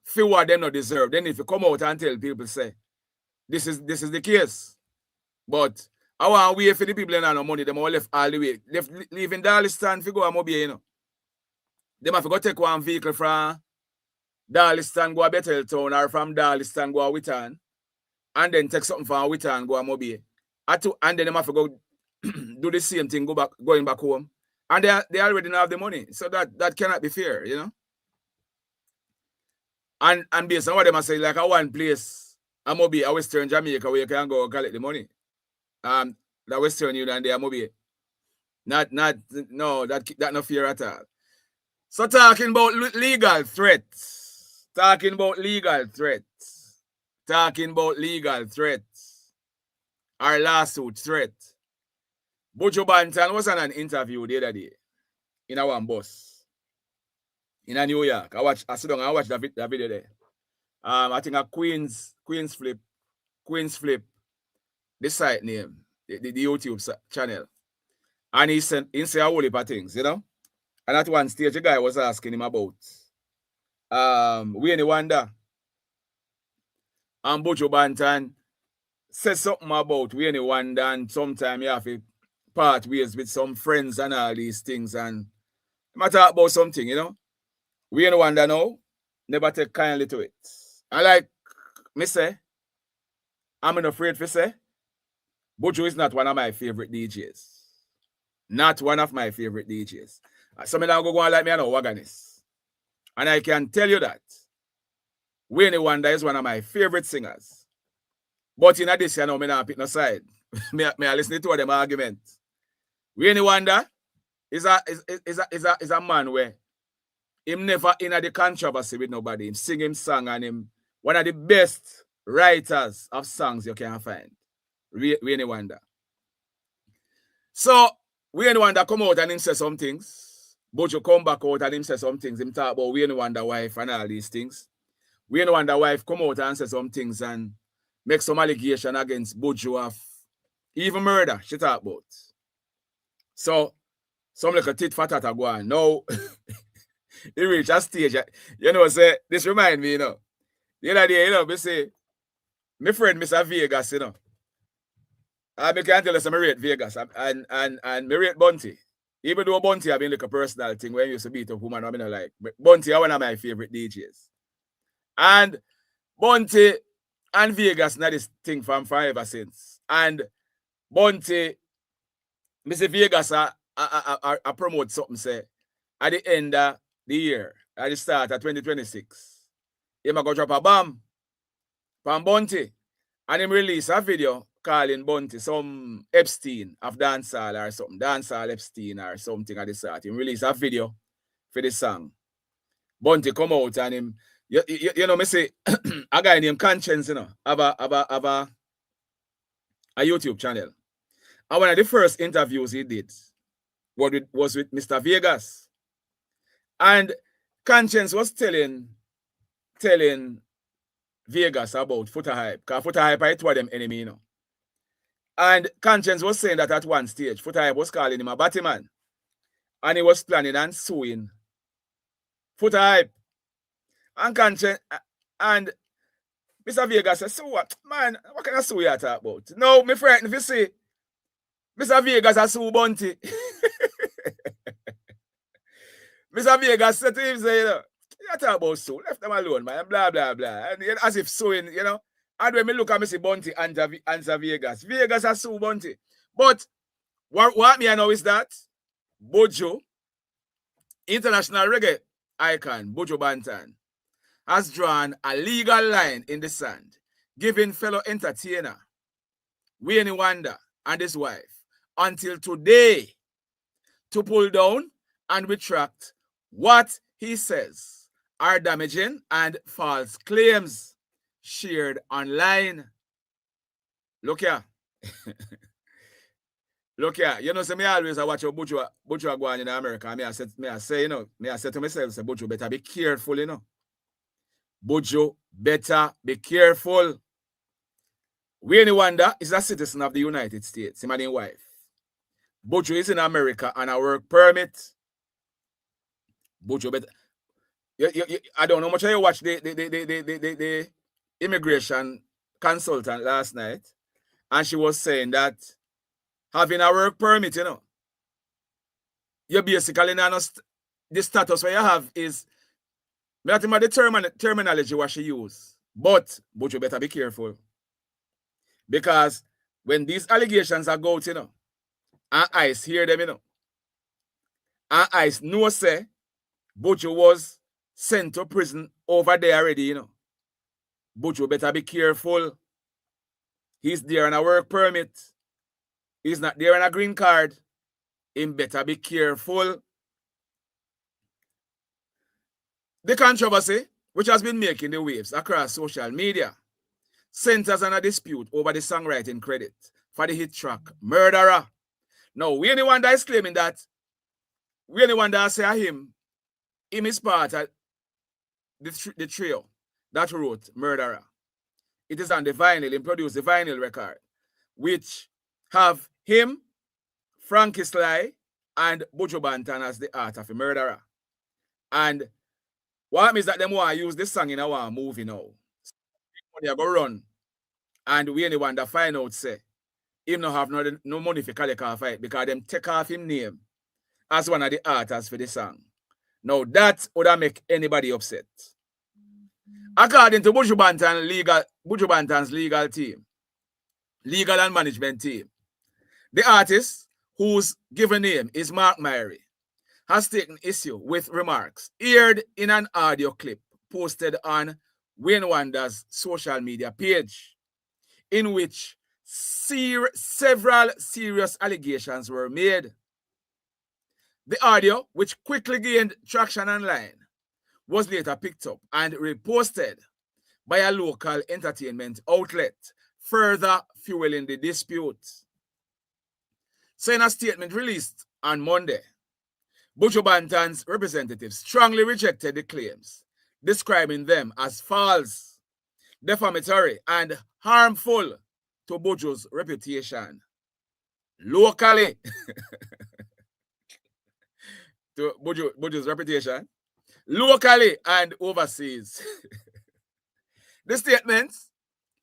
feel what they not deserve, then if you come out and tell people, say, this is the case. But I want to wait for the people that have no money. They all left all the way. Leave in Darliston to go and mobile, you know. They have to go take one vehicle from Darliston, go to Betheltown, or from Darliston, go to Whitton, and then take something from Whitton, go to mobile. And then they have to go do the same thing, going back home. And they already have the money. So that cannot be fair, you know. And based on what they must say, like a one place, a mobile, a Western Jamaica, where you can go collect the money. The Western Union, they are mobile. That not fair at all. So talking about legal threats. Our lawsuit threat. Buju Banton was on an interview the other day in our bus in New York. I sit down and watch that video there. I think a Queen's Flip, the site name, the YouTube channel. And he say a whole heap of things, you know. And at one stage, a guy was asking him about Wayne Wonder. And Buju Banton said something about Wayne Wonder, and sometimes you have to part ways with some friends and all these things. And I talk about something, you know. Wayne Wonder now, never take kindly to it. And like me say, I'm not afraid to say, Buju is not one of my favorite DJs. Not one of my favorite DJs. Some of them go on like me, I know Waganis. And I can tell you that Wayne Wonder is one of my favorite singers. But in addition, I don't pick no side. me I listen to them arguments. Wayne Wonder is a man where him never in the controversy with nobody. Him sing him song and him one of the best writers of songs you can find. Wayne Wonder. So Wayne Wonder come out and him say some things. Buju come back out and him say some things. Him talk about Wayne Wonder wife and all these things. Wayne Wonder wife come out and say some things and make some allegation against Buju of even murder she talk about. So some like a tit for tat go on. Now he reach a stage, you know, say this remind me, you know. The other day, you know, me say, my friend Mr. Vegas, you know. I can't tell you some rate Vegas and me rate Bunty. Even though Bunty have been like a personal thing when you used to beat up woman, I mean like, but Bunty are one of my favorite DJs. And Bunty and Vegas not this thing from forever since. And Bunty, Mr. Vegas I promote something say at the end of the year, at the start of 2026. He might go drop a bomb from Bunty and him release a video calling Bunty some Epstein of dancehall or something, dancehall Epstein or something at the start. He release a video for the song. Bunty come out and him, you know, me say a guy named Conscience, you know, have a YouTube channel. And one of the first interviews he did was with Mr. Vegas. And Conscience was telling Vegas about Footer Hype. Because Footer Hype is two of them enemy, you know. And Conscience was saying that at one stage, Footer Hype was calling him a Batman. And he was planning on suing Footer Hype. And Conscience, and Mr. Vegas said, so what? Man, what kind of sue you talk about? No, my friend, if you see, Mr. Vegas has sue Bunty. Mr. Vegas said to him, say, you know, you talk about sue, left them alone, man, blah, blah, blah. And as if suing, you know, and when me look at me see Bunty answer Vegas. Vegas has sue Bunty. But what me I know is that Buju, international reggae icon, Buju Banton, has drawn a legal line in the sand, giving fellow entertainer Wayne Wonder and his wife until today to pull down and retract what he says are damaging and false claims shared online. Look here. Look here. You know, so me always I watch Buju go on in America. Me I say, you know, me I say to myself, say, Buju better be careful, you know. Buju better be careful. Wayne Wonder is a citizen of the United States, him and his wife. Buju is in America on a work permit. Buju better. I don't know how much you watch the immigration consultant last night, and she was saying that having a work permit, you know, you basically not the status where you have is not even the terminology what she use. But you better be careful. Because when these allegations are out, you know, and ICE hear them, you know, and ICE know say Buju was sent to prison over there already, you know. Buju better be careful. He's there on a work permit. He's not there on a green card. He better be careful. The controversy, which has been making the waves across social media, centers on a dispute over the songwriting credit for the hit track Murderer. Now, Wayne Wonder is claiming that Wayne Wonder say him is part of the trio that wrote Murderer. It is on the vinyl, he produced the vinyl record, which have him, Frankie Sly, and Buju Banton as the art of a murderer. And what means that them want to use this song in our movie now. Money go run. And we anyone that find out say him no have no money for collect off fight because them take off him name as one of the artists for the song. Now that would make anybody upset. According to Buju Banton's legal team, legal and management team, the artist whose given name is Mark Myrie has taken issue with remarks aired in an audio clip posted on Wayne Wonder's social media page, in which several serious allegations were made. The audio, which quickly gained traction online, was later picked up and reposted by a local entertainment outlet, further fueling the dispute. So in a statement released on Monday, Buju Banton's representatives strongly rejected the claims, describing them as false, defamatory, and harmful to Buju's reputation locally. To Buju's reputation locally and overseas. The statements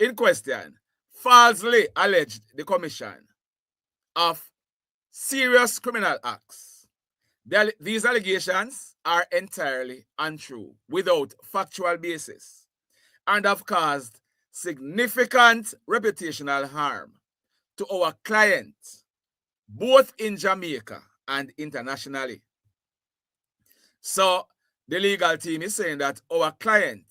in question falsely alleged the commission of serious criminal acts. These allegations are entirely untrue, without factual basis, and have caused significant reputational harm to our client, both in Jamaica and internationally. So the legal team is saying that our client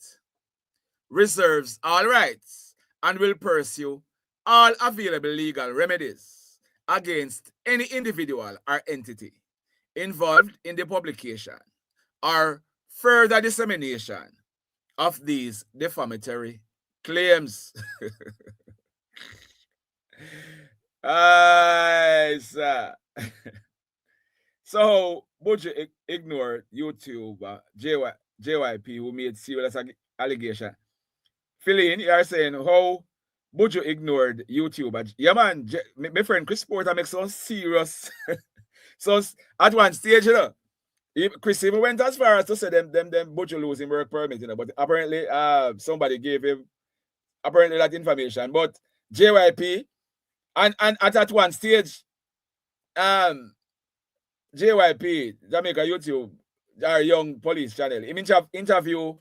reserves all rights and will pursue all available legal remedies against any individual or entity involved in the publication or further dissemination of these defamatory claims. Sir. So Buju ignored YouTube JYP, who made serious allegation. Philin, you are saying how Buju ignored YouTube. Yeah, man, my friend Chris Porter makes some serious. So at one stage, you know, Chris even went as far as to say them Buju losing work permit, you know, but apparently somebody gave him apparently that information. But JYP and at one stage, JYP, Jamaica YouTube, our young police channel, interview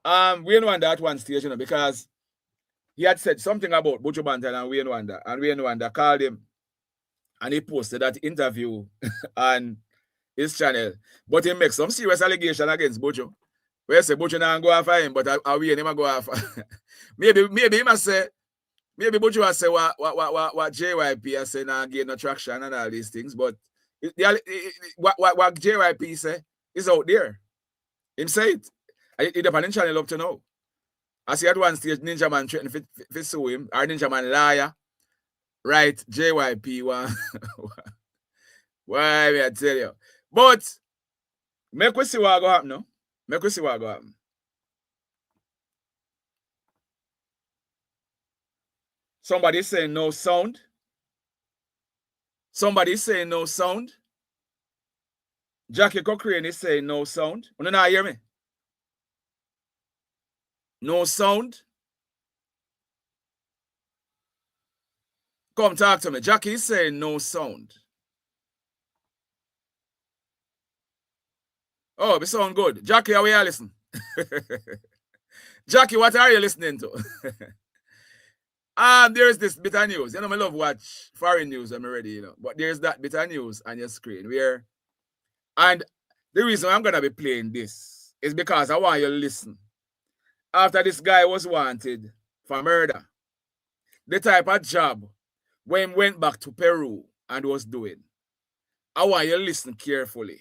Wayne Wonder at one stage, you know, because he had said something about Buju Banton and Wayne Wonder called him and he posted that interview on his channel. But he makes some serious allegation against Buju. Where say Buju now go after him, but Wayne never go after. maybe he must say, maybe Buju must say what JYP has said now gain no traction and all these things, but what JYP say is out there. Him say it. It depends on channel up to now. I see at one stage Ninja Man threatened to sue him, or Ninja Man liar. Right, JYP one. Why I tell you. But make we see what go happen now. Make we see what go happen. Somebody saying no sound. Somebody saying no sound. Jackie Cochrane is saying no sound. You not hear me? No sound. Come talk to me. Jackie is saying no sound. Oh, it sound good. Jackie, how are you listening? Jackie, what are you listening to? There's this bit of news. You know, I love watch foreign news when I'm ready, you know. But there's that bit of news on your screen where, and the reason I'm gonna be playing this is because I want you to listen. After this guy was wanted for murder, the type of job when he went back to Peru and was doing, I want you to listen carefully.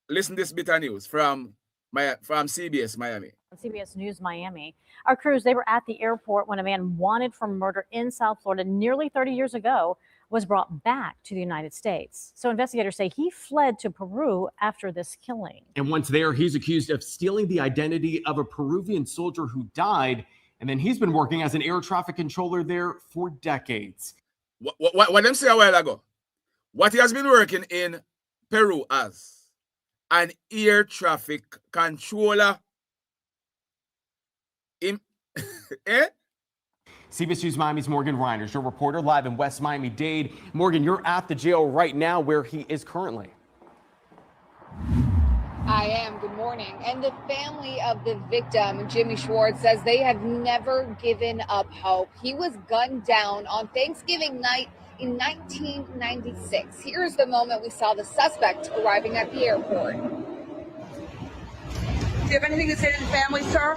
Listen to this bit of news from CBS Miami. CBS News Miami. Our crews, they were at the airport when a man wanted for murder in South Florida nearly 30 years ago was brought back to the United States. So investigators say he fled to Peru after this killing. And once there, he's accused of stealing the identity of a Peruvian soldier who died. And then he's been working as an air traffic controller there for decades. What them say a while ago? what he has been working in Peru as an air traffic controller. Eh? CBS News Miami's Morgan Reinders, your reporter live in West Miami-Dade. Morgan, you're at the jail right now where he is currently. I am. Good morning. And the family of the victim, Jimmy Schwartz, says they have never given up hope. He was gunned down on Thanksgiving night in 1996. Here's the moment we saw the suspect arriving at the airport. Do you have anything to say to the family, sir?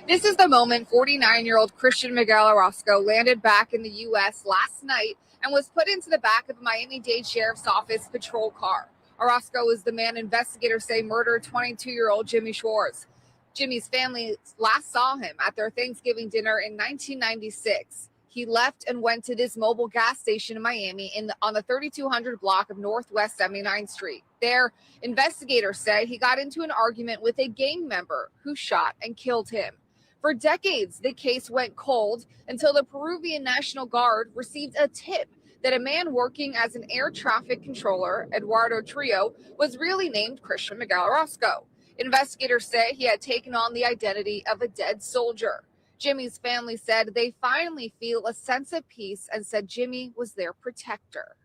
This is the moment 49-year-old Christian Miguel Orozco landed back in the U.S. last night and was put into the back of the Miami-Dade Sheriff's Office patrol car. Orozco is the man investigators say murdered 22-year-old Jimmy Schwartz. Jimmy's family last saw him at their Thanksgiving dinner in 1996. He left and went to this mobile gas station in Miami on the 3200 block of Northwest 79th Street. There, investigators say he got into an argument with a gang member who shot and killed him. For decades, the case went cold until the Peruvian National Guard received a tip that a man working as an air traffic controller, Eduardo Trio, was really named Christian Miguel Orozco. Investigators say he had taken on the identity of a dead soldier. Jimmy's family said they finally feel a sense of peace and said Jimmy was their protector.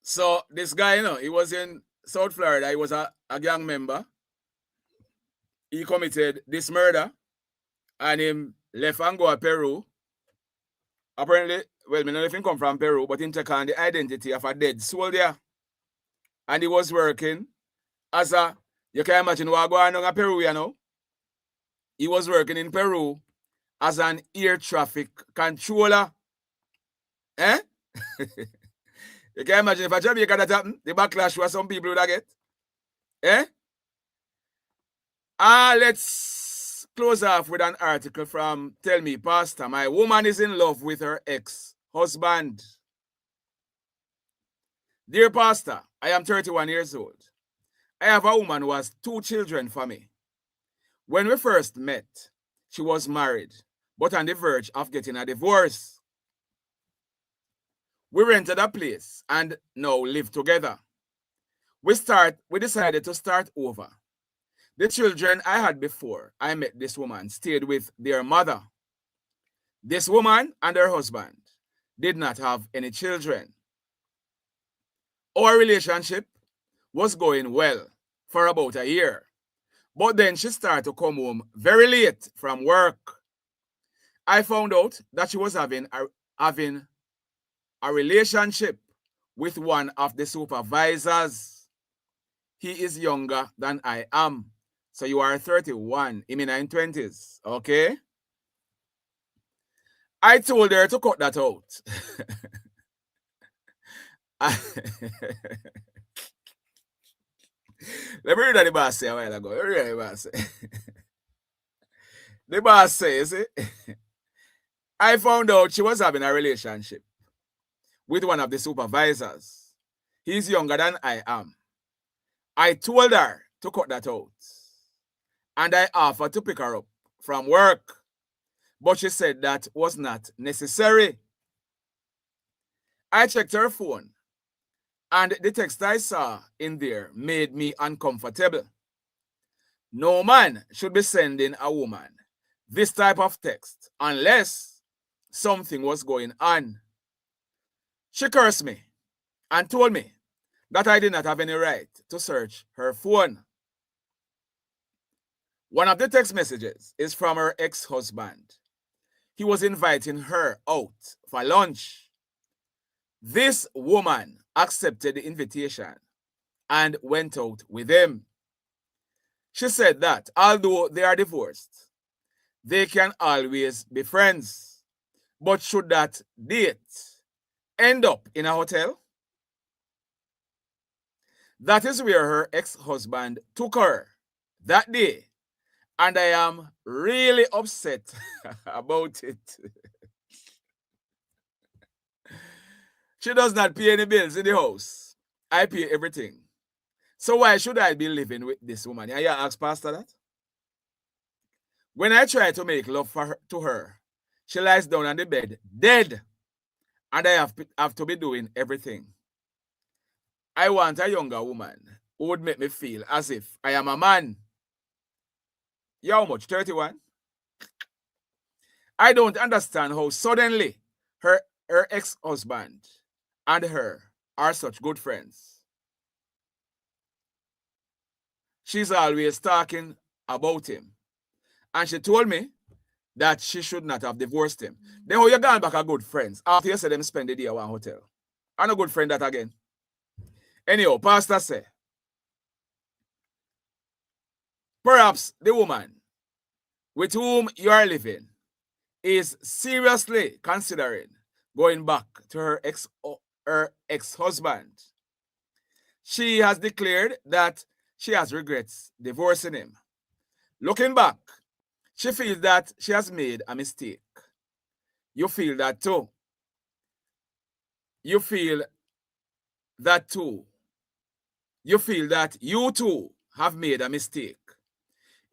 So this guy, he was in South Florida. He was a gang member. He committed this murder and him left and go to Peru. Apparently, well, I don't know if he come from Peru, but he took on the identity of a dead soldier. And he was working as a, you can imagine what going on in Peru, He was working in Peru as an air traffic controller. Eh? You can imagine if a Jamaica that happened, the backlash was some people would get. Eh? Let's close off with an article from Tell Me Pastor. My woman is in love with her ex-husband. Dear Pastor, I am 31 years old. I have a woman who has 2 children for me. When we first met, she was married, but on the verge of getting a divorce. We rented a place and now live together. We decided to start over. The children I had before I met this woman stayed with their mother. This woman and her husband did not have any children. Our relationship was going well for about a year, but then she started to come home very late from work. I found out that she was having a relationship with one of the supervisors. He is younger than I am. So you are 31, I'm in 20s, okay? I told her to cut that out. Let me read what the boss say a while ago. Let me read what the boss say. The boss says, I found out she was having a relationship with one of the supervisors. He's younger than I am. I told her to cut that out. And I offered to pick her up from work. But she said that was not necessary. I checked her phone, and the text I saw in there made me uncomfortable. No man should be sending a woman this type of text unless something was going on. She cursed me and told me that I did not have any right to search her phone. One of the text messages is from her ex-husband. He was inviting her out for lunch. This woman accepted the invitation and went out with him. She said that although they are divorced, they can always be friends. But should that date end up in a hotel? That is where her ex-husband took her that day. And I am really upset about it. She does not pay any bills in the house. I pay everything. So why should I be living with this woman? Yeah, you ask Pastor that? When I tried to make love to her, She lies down on the bed, dead. And I have to be doing everything. I want a younger woman who would make me feel as if I am a man. You how much? 31? I don't understand how suddenly her ex-husband and her are such good friends. She's always talking about him. And she told me that she should not have divorced him. Then how you gone back a good friends after you said them spend the day at one hotel? I'm a good friend that again. Anyhow, pastor say, perhaps the woman with whom you are living is seriously considering going back to her ex-husband. She has declared that she has regrets divorcing him. Looking back, she feels that she has made a mistake. You feel that too. You feel that too. You feel that you too have made a mistake.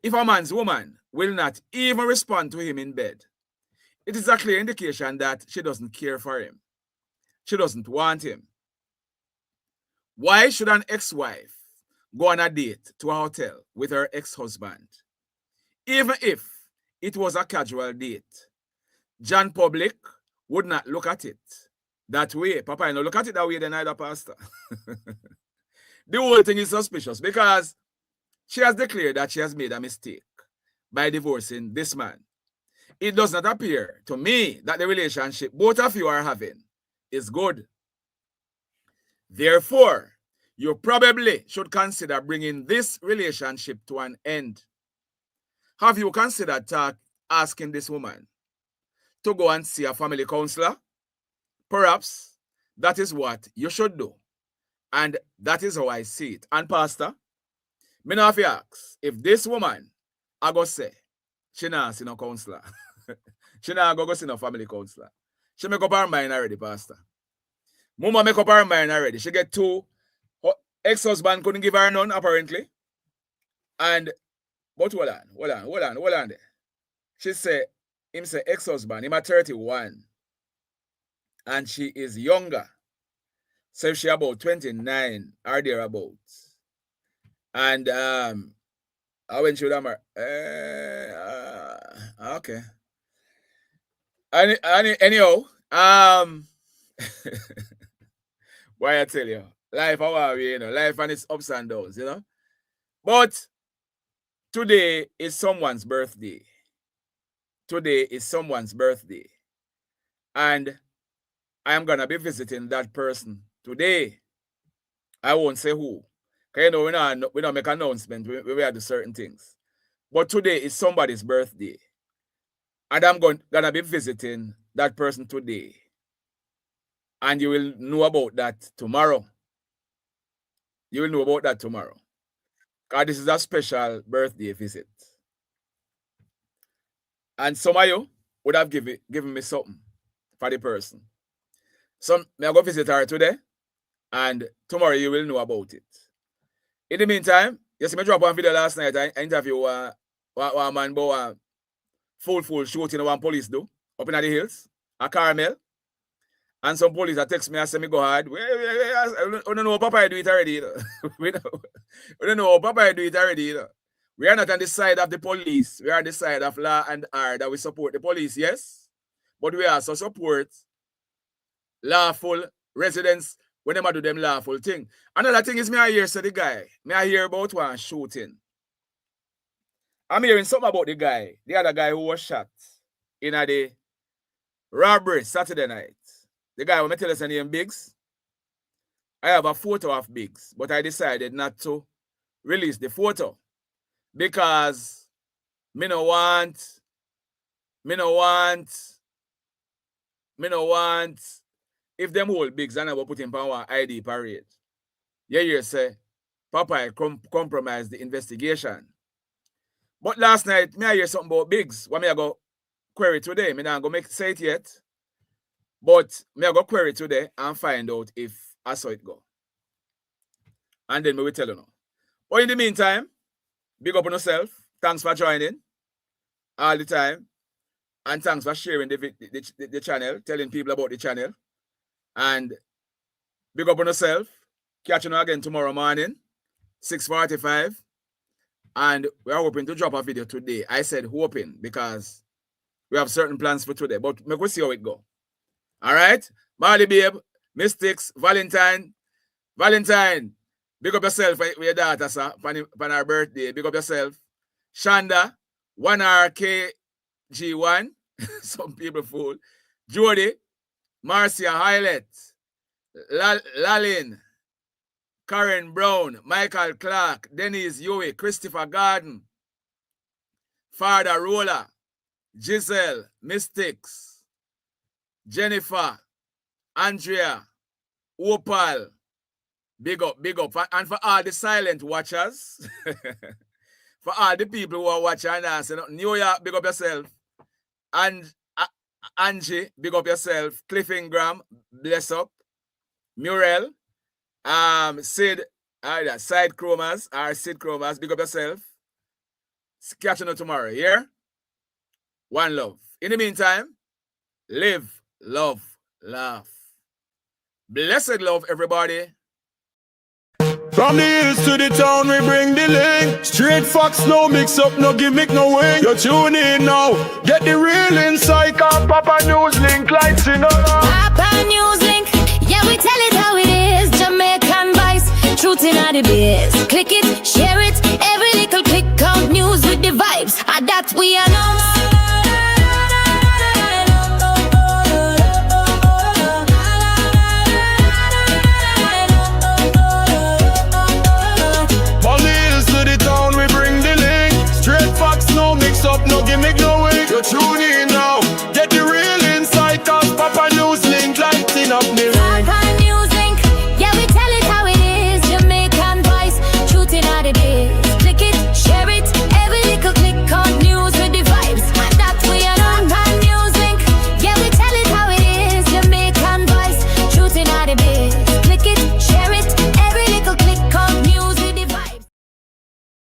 If a man's woman will not even respond to him in bed, it is a clear indication that she doesn't care for him. She doesn't want him. Why should an ex-wife go on a date to a hotel with her ex-husband? Even if it was a casual date, John Public would not look at it that way. Papa, I don't look at it that way, then either, pastor. The whole thing is suspicious because she has declared that she has made a mistake by divorcing this man. It does not appear to me that the relationship both of you are having is good. Therefore, you probably should consider bringing this relationship to an end. Have you considered asking this woman to go and see a family counselor? Perhaps that is what you should do. And that is how I see it. And pastor, me now have to ask, if this woman, I go say, she not see no counselor. She not go see no family counselor. She make up her mind already, pastor. Mama make up her mind already. She get two. Her ex-husband couldn't give her none, apparently. But hold on there. She say, him say ex-husband, him at 31. And she is younger. So she about 29 or thereabouts. And when she would have okay. Anyhow, why I tell you, life how are we, life and its ups and downs, But today is someone's birthday. Today is someone's birthday. And I am gonna be visiting that person today. I won't say who. Because we don't make announcement. We do certain things. But today is somebody's birthday. And I'm gonna be visiting that person today. And you will know about that tomorrow. You will know about that tomorrow. Because this is a special birthday visit. And some of you would have given me something for the person. So I go visit her today. And tomorrow you will know about it. In the meantime, you see me drop one video last night. I interview one man about full shooting one police do up in the hills, a Carmel. And some police that text me and say me go hard. We don't know how Papa do it already. We don't know how Papa do it already. We are not on the side of the police. We are on the side of law and order. We support the police, yes. But we also support lawful residents when they do them lawful thing. Another thing is me I hear the guy. Me I hear about one shooting. I'm hearing something about the guy. The other guy who was shot in the robbery Saturday night. The guy who me tell us his name Biggs. I have a photo of Biggs, but I decided not to release the photo because me no want if them hold Biggs and I will put him on one ID parade. Yeah, you say, Papa compromised the investigation. But last night, me I hear something about Biggs. What me I go query today? Me not go say it yet. But me I go query today and find out if I saw it go. And then me will tell you now. But in the meantime, big up on yourself. Thanks for joining all the time. And thanks for sharing the channel, telling people about the channel. And big up on yourself. Catch you again tomorrow morning, 6:45. And we are hoping to drop a video today. I said hoping because we have certain plans for today. But we'll see how it go. All right? Marley Babe, Mystics, Valentine. Big up yourself with your daughter, sir, on her birthday. Big up yourself. Shanda, 1RKG1. Some people fool. Jody, Marcia Hylett, Lalin, Karen Brown, Michael Clark, Denise Yui, Christopher Garden, Father Roller, Giselle, Mystics, Jennifer, Andrea, Opal. Big up. And for all the silent watchers, for all the people who are watching us, New York, big up yourself. And Angie, big up yourself. Cliff Ingram, bless up. Muriel, Sid, Sid Chromas, big up yourself. Catch you tomorrow, yeah? One love. In the meantime, live, love, laugh. Blessed love, everybody. From the hills to the town, we bring the link. Straight facts, no mix up, no gimmick, no wing. You tune in now, get the real insight. Papa News Link lights in up. Papa News Link, yeah, we tell it how it is. Jamaican vice, truth in all the biz. Click it